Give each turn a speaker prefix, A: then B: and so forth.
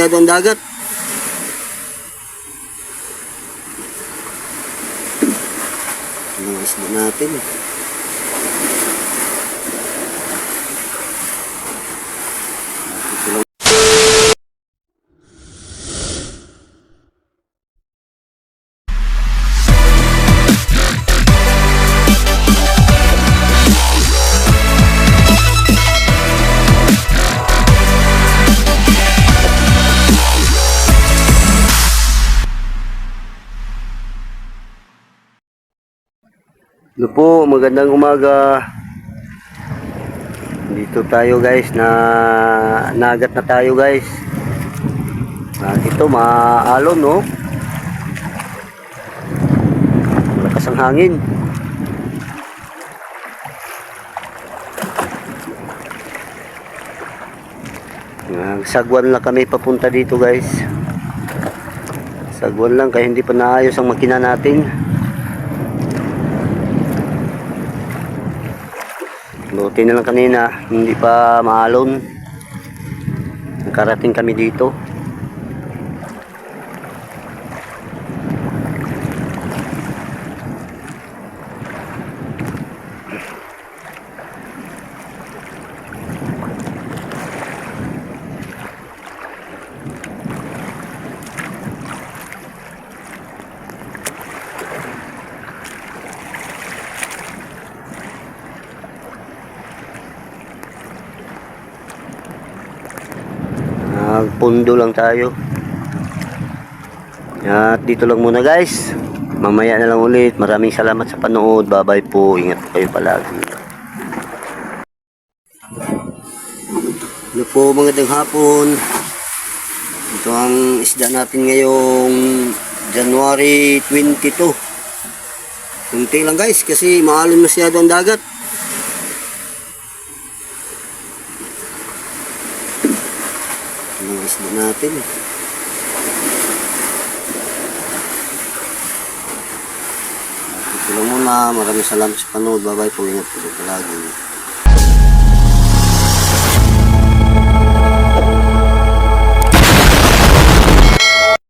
A: Ang dagat. Ang isda natin. Hello po, magandang umaga. Dito tayo guys, nagat na tayo guys. Ito maalon no. Malakas ang hangin. Sagwan lang kami papunta dito guys. Sagwan lang kaya hindi pa naayos ang makina natin. Buti na lang kanina, hindi pa maalon. Nakarating kami dito. Pundo lang tayo. At dito lang muna guys. Mamaya na lang ulit. Maraming salamat sa panood. Bye bye po. Ingat po kayo palagi. Hello po, magandang hapon. Ito ang isda natin ngayong January 22. Kunti lang guys kasi maalon masyado ang dagat. Ang isda natin. Ito lang muna. Maraming salamat sa panood. Bye bye po. Ingat po palagi.